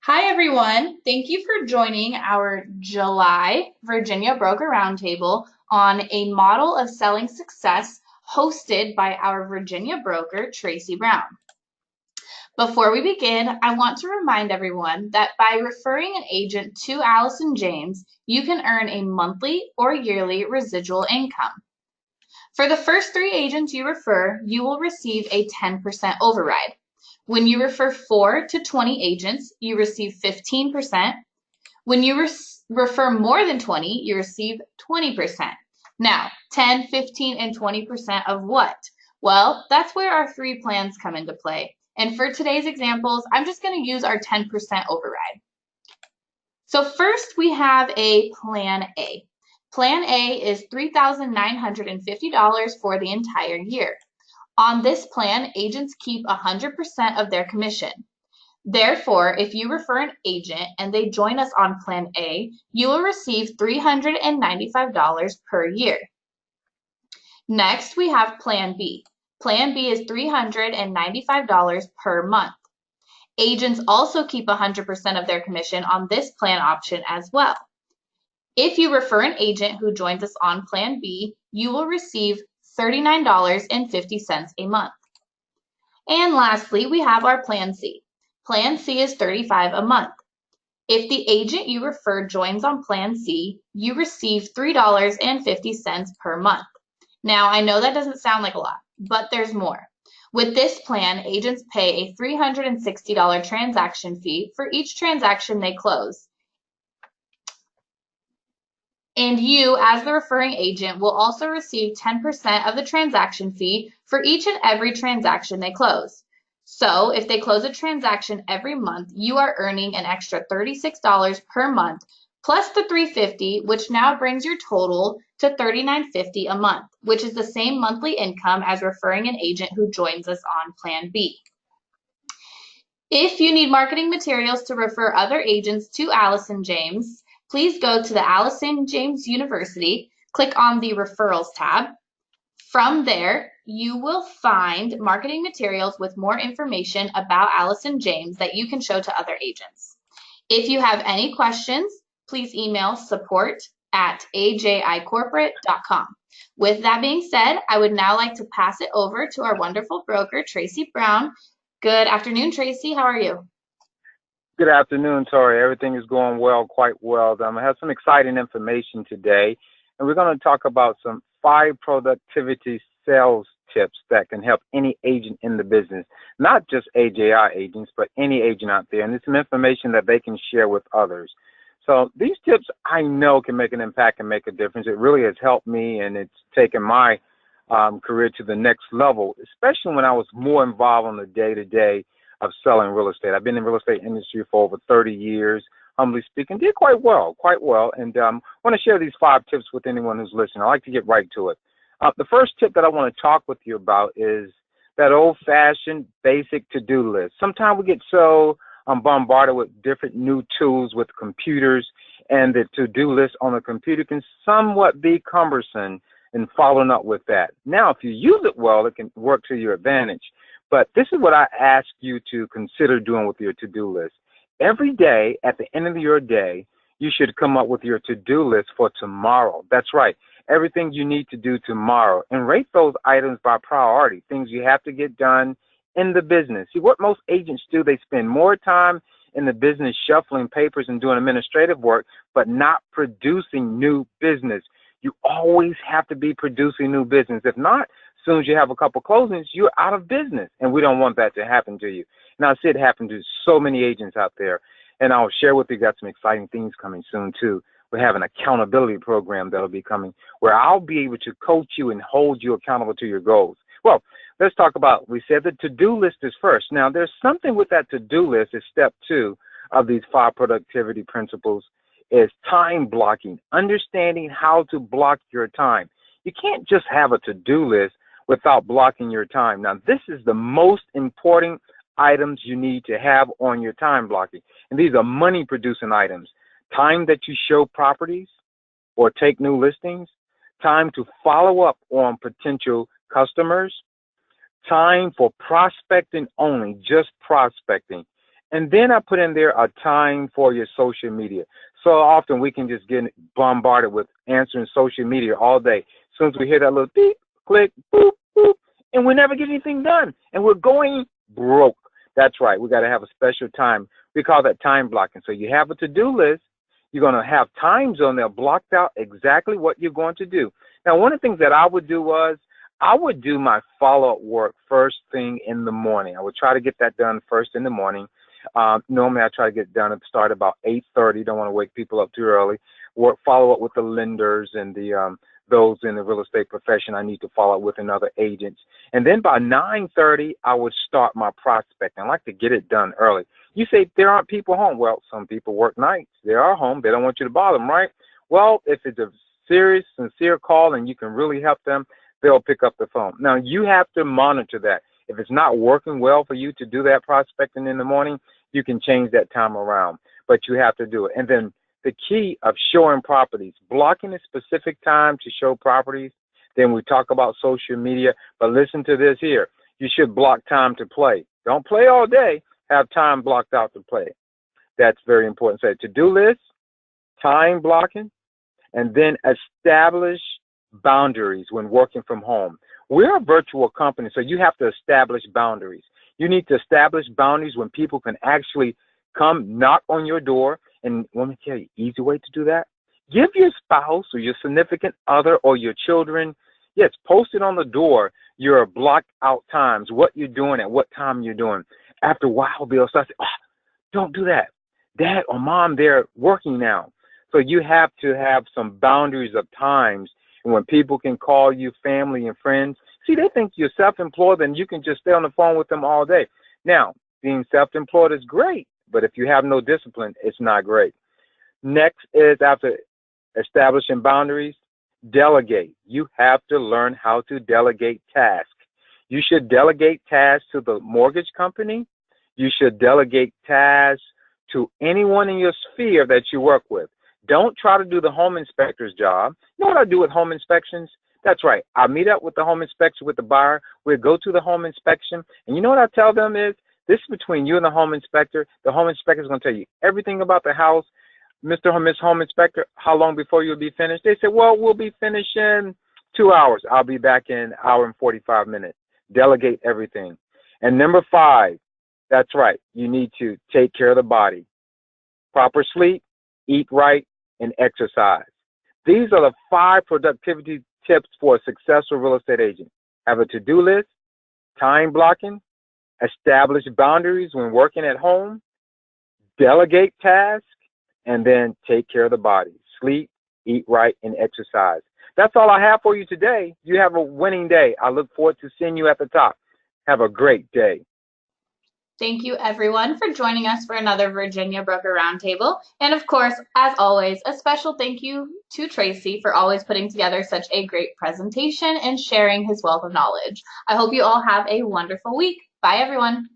Hi, everyone. Thank you for joining our July Virginia Broker Roundtable on a model of selling success hosted by our Virginia broker, Tracy Brown. Before we begin, I want to remind everyone that by referring an agent to Allison James, you can earn a monthly or yearly residual income. For the first 3 agents you refer, you will receive a 10% override. When you refer 4 to 20 agents, you receive 15%. When you refer more than 20, you receive 20%. Now, 10, 15, and 20% of what? Well, that's where our 3 plans come into play. And for today's examples, I'm just going to use our 10% override. So first we have a Plan A. Plan A is $3,950 for the entire year. On this plan, agents keep 100% of their commission. Therefore, if you refer an agent and they join us on Plan A, you will receive $395 per year. Next, we have Plan B. Plan B is $395 per month. Agents also keep 100% of their commission on this plan option as well. If you refer an agent who joins us on Plan B, you will receive $39.50 a month. And lastly, we have our Plan C. Plan C is $35 a month. If the agent you refer joins on Plan C, you receive $3.50 per month. Now, I know that doesn't sound like a lot, but there's more. With this plan, agents pay a $360 transaction fee for each transaction they close. And you, as the referring agent, will also receive 10% of the transaction fee for each and every transaction they close. So if they close a transaction every month, you are earning an extra $36 per month plus the $350, which now brings your total to $39.50 a month, which is the same monthly income as referring an agent who joins us on Plan B. If you need marketing materials to refer other agents to Allison James, please go to the Allison James University, click on the Referrals tab. From there, you will find marketing materials with more information about Allison James that you can show to other agents. If you have any questions, please email support@ajicorporate.com. With that being said, I would now like to pass it over to our wonderful broker, Tracy Brown. Good afternoon, Tracy. How are you? Good afternoon, Tori. Everything is going well, quite well. I have some exciting information today, and we're going to talk about some 5 productivity sales tips that can help any agent in the business, not just AJI agents, but any agent out there. And it's some information that they can share with others. So these tips I know can make an impact and make a difference. It really has helped me, and it's taken my career to the next level, especially when I was more involved on the day-to-day of selling real estate. I've been in the real estate industry for over 30 years, humbly speaking, did quite well. And I want to share these 5 tips with anyone who's listening. I like to get right to it. The first tip that I want to talk with you about is that old-fashioned basic to-do list. Sometimes we get so bombarded with different new tools with computers, and the to-do list on the computer can somewhat be cumbersome in following up with that. Now, if you use it well, it can work to your advantage. But this is what I ask you to consider doing with your to-do list. Every day, at the end of your day, you should come up with your to-do list for tomorrow. That's right. Everything you need to do tomorrow. And rate those items by priority, things you have to get done in the business. See, what most agents do, they spend more time in the business shuffling papers and doing administrative work, but not producing new business. You always have to be producing new business. If not, as soon as you have a couple closings, you're out of business, and we don't want that to happen to you. And I see it happen to so many agents out there, and I'll share with you, got some exciting things coming soon, too. We have an accountability program that'll be coming where I'll be able to coach you and hold you accountable to your goals. Well, let's talk about, we said the to-do list is first. Now, there's something with that to-do list is step 2 of these 5 productivity principles is time blocking, understanding how to block your time. You can't just have a to-do list without blocking your time. Now, this is the most important items you need to have on your time blocking. And these are money-producing items. Time that you show properties or take new listings, time to follow up on potential customers, time for prospecting only, just prospecting, And then I put in there a time for your social media. So often we can just get bombarded with answering social media all day. As soon as we hear that little beep, click, boop, boop, and we never get anything done. And we're going broke. That's right. We got to have a special time. We call that time blocking. So you have a to-do list. You're going to have times on there blocked out exactly what you're going to do. Now, one of the things that I would do was I would do my follow-up work first thing in the morning. I would try to get that done first in the morning. Normally, I try to get it done at the start about 8:30. Don't want to wake people up too early. Follow up with the lenders and the those in the real estate profession I need to follow up with, and other agents. And then by 9:30, I would start my prospecting. I like to get it done early. You say there aren't people home. Well, some people work nights. They are home. They don't want you to bother them, right? Well, if it's a serious, sincere call and you can really help them, they'll pick up the phone. Now, you have to monitor that. If it's not working well for you to do that prospecting in the morning, you can change that time around, but you have to do it. And then the key of showing properties, blocking a specific time to show properties. Then we talk about social media, but listen to this here. You should block time to play. Don't play all day. Have time blocked out to play. That's very important. So to-do list, time blocking, and then establish boundaries when working from home. We're a virtual company, so you have to establish boundaries. You need to establish boundaries when people can actually come knock on your door. And let me tell you, easy way to do that. Give your spouse or your significant other or your children, yes, post it on the door, your blocked out times, what you're doing at what time you're doing. After a while, they'll start saying, oh, don't do that. Dad or mom, they're working now. So you have to have some boundaries of times. And when people can call you family and friends, see, they think you're self-employed and you can just stay on the phone with them all day. Now, being self-employed is great, but if you have no discipline, it's not great. Next is, after establishing boundaries, delegate. You have to learn how to delegate tasks. You should delegate tasks to the mortgage company. You should delegate tasks to anyone in your sphere that you work with. Don't try to do the home inspector's job. You know what I do with home inspections? That's right. I meet up with the home inspector, with the buyer. We'll go to the home inspection. And you know what I tell them is, this is between you and the home inspector. The home inspector is going to tell you everything about the house. Mr. or Miss Home Inspector, how long before you'll be finished? They say, well, we'll be finished in 2 hours. I'll be back in an hour and 45 minutes. Delegate everything. And number 5, that's right. You need to take care of the body. Proper sleep, eat right, and exercise. These are the 5 productivity tips for a successful real estate agent. Have a to-do list, time blocking, establish boundaries when working at home, delegate tasks, and then take care of the body. Sleep, eat right, and exercise. That's all I have for you today. You have a winning day. I look forward to seeing you at the top. Have a great day. Thank you, everyone, for joining us for another Virginia Broker Roundtable. And of course, as always, a special thank you to Tracy for always putting together such a great presentation and sharing his wealth of knowledge. I hope you all have a wonderful week. Bye, everyone.